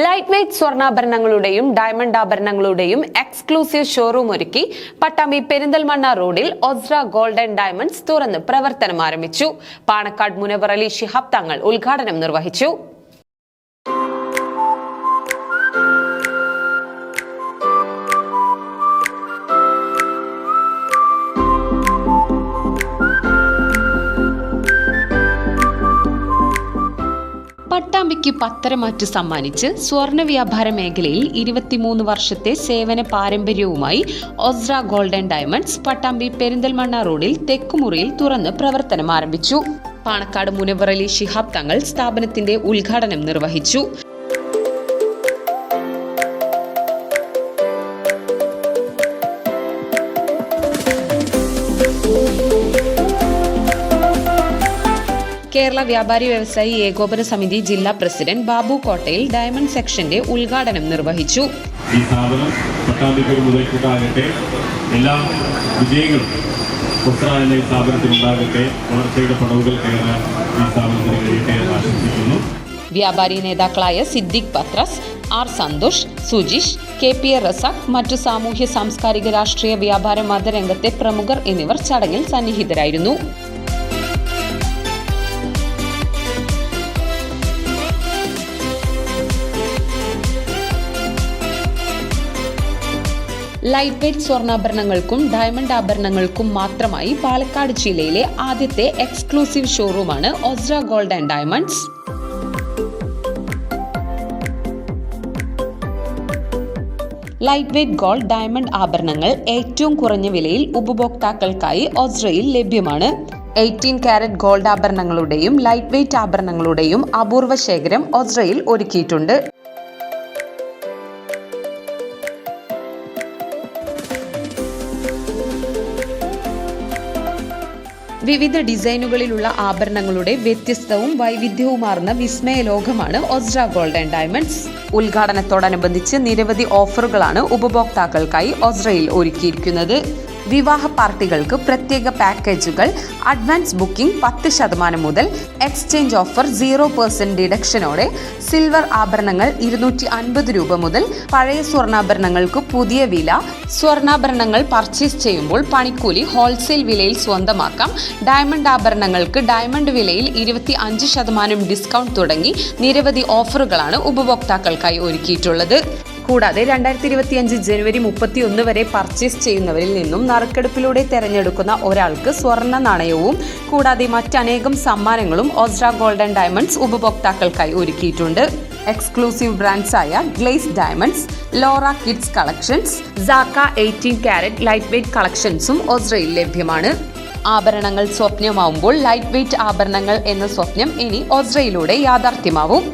Light weight സ്വർണ്ണാഭരണങ്ങളുടെയും diamond ആഭരണങ്ങളുടെയും exclusive showroom ഒരുക്കി പട്ടാമ്പി പെരിന്തൽമണ്ണ റോഡിൽ ഒസ്ര ഗോൾഡ് ആൻഡ് ഡയമണ്ട്സ് തുറന്ന് പ്രവർത്തനം ആരംഭിച്ചു. പാണക്കാട് മുനവർ അലി ശിഹാബ് തങ്ങൾ ഉദ്ഘാടനം നിർവഹിച്ചു. പട്ടാമ്പിക്ക് പത്തരമാറ്റ് സമ്മാനിച്ച് സ്വർണ്ണ വ്യാപാര മേഖലയിൽ 23 വർഷത്തെ സേവന പാരമ്പര്യവുമായി Osra gold and diamonds Pattambi Perinthalmanna റോഡിൽ തെക്കുമുറിയിൽ തുറന്ന് പ്രവർത്തനം ആരംഭിച്ചു. പാണക്കാട് മുനവർ അലി ശിഹാബ് തങ്ങൾ സ്ഥാപനത്തിന്റെ ഉദ്ഘാടനം നിർവഹിച്ചു. കേരള വ്യാപാരി വ്യവസായി ഏകോപന സമിതി ജില്ലാ പ്രസിഡന്റ് ബാബു കോട്ടയിൽ ഡയമണ്ട് സെക്ഷന്റെ ഉദ്ഘാടനം നിർവഹിച്ചു. ഈ സ്ഥാപനം പട്ടാമ്പിക്ക് മുതൽക്കൂട്ടാകട്ടെ, എല്ലാ വിജയങ്ങളും ഈ സ്ഥാപനത്തിനുണ്ടാകട്ടെ, വളർച്ചയുടെ പടവുകൾ കയറാൻ ഈ സ്ഥാപനത്തിന് കഴിയട്ടെ എന്ന് ആശംസിക്കുന്നു. വ്യാപാരി നേതാക്കളായ സിദ്ദിഖ് പത്രസ്, ആർ സന്തോഷ്, സുജിഷ്, KP റസാഖ്, മറ്റു സാമൂഹ്യ സാംസ്കാരിക രാഷ്ട്രീയ വ്യാപാര മതരംഗത്തെ പ്രമുഖർ എന്നിവർ ചടങ്ങിൽ സന്നിഹിതരായിരുന്നു. ലൈറ്റ് വെയ്റ്റ് സ്വർണ്ണാഭരണങ്ങൾക്കും ഡയമണ്ട് ആഭരണങ്ങൾക്കും മാത്രമായി പാലക്കാട് ജില്ലയിലെ ആദ്യത്തെ എക്സ്ക്ലൂസീവ് ഷോറൂമാണ് Osra gold and diamonds. Light weight gold, diamond ആഭരണങ്ങൾ ഏറ്റവും കുറഞ്ഞ വിലയിൽ ഉപഭോക്താക്കൾക്കായി ഒസ്രയിൽ ലഭ്യമാണ്. 18 കാരറ്റ് ഗോൾഡ് ആഭരണങ്ങളുടെയും ലൈറ്റ് വെയ്റ്റ് ആഭരണങ്ങളുടെയും അപൂർവ ശേഖരം ഒസ്രയിൽ ഒരുക്കിയിട്ടുണ്ട്. വിവിധ ഡിസൈനുകളിലുള്ള ആഭരണങ്ങളുടെ വ്യത്യസ്തവും വൈവിധ്യവുമാർന്ന വിസ്മയ ലോകമാണ് ഒസ്ര ഗോൾഡ് ആൻഡ് ഡയമണ്ട്സ്. ഉദ്ഘാടനത്തോടനുബന്ധിച്ച് നിരവധി ഓഫറുകളാണ് ഉപഭോക്താക്കൾക്കായി ഒസ്രയിൽ ഒരുക്കിയിരിക്കുന്നത്. വിവാഹ പാർട്ടികൾക്ക് പ്രത്യേക പാക്കേജുകൾ, അഡ്വാൻസ് ബുക്കിംഗ് 10% മുതൽ, എക്സ്ചേഞ്ച് ഓഫർ 0% ഡിഡക്ഷനോടെ, സിൽവർ ആഭരണങ്ങൾ 250 രൂപ മുതൽ, പഴയ സ്വർണ്ണാഭരണങ്ങൾക്ക് പുതിയ വില, സ്വർണ്ണാഭരണങ്ങൾ പർച്ചേസ് ചെയ്യുമ്പോൾ പണിക്കൂലി ഹോൾസെയിൽ വിലയിൽ സ്വന്തമാക്കാം, ഡയമണ്ട് ആഭരണങ്ങൾക്ക് ഡയമണ്ട് വിലയിൽ 25% ഡിസ്കൗണ്ട് തുടങ്ങി നിരവധി ഓഫറുകളാണ് ഉപഭോക്താക്കൾക്കായി ഒരുക്കിയിട്ടുള്ളത്. കൂടാതെ 2025 ജനുവരി 31 വരെ പർച്ചേസ് ചെയ്യുന്നവരിൽ നിന്നും നറുക്കെടുപ്പിലൂടെ തെരഞ്ഞെടുക്കുന്ന ഒരാൾക്ക് സ്വർണ്ണ നാണയവും കൂടാതെ മറ്റനേകം സമ്മാനങ്ങളും ഒസ്ര ഗോൾഡ് ആൻഡ് ഡയമണ്ട്സ് ഉപഭോക്താക്കൾക്കായി ഒരുക്കിയിട്ടുണ്ട്. എക്സ്ക്ലൂസീവ് ബ്രാൻഡ്സായ Glaze diamonds, Lora kids collections, സാക്ക 18 കാരറ്റ് ലൈറ്റ് വെയ്റ്റ് കളക്ഷൻസും ഒസ്രയിൽ ലഭ്യമാണ്. ആഭരണങ്ങൾ സ്വപ്നമാവുമ്പോൾ ലൈറ്റ് വെയ്റ്റ് ആഭരണങ്ങൾ എന്ന സ്വപ്നം ഇനി ഒസ്രയിലൂടെ യാഥാർത്ഥ്യമാവും.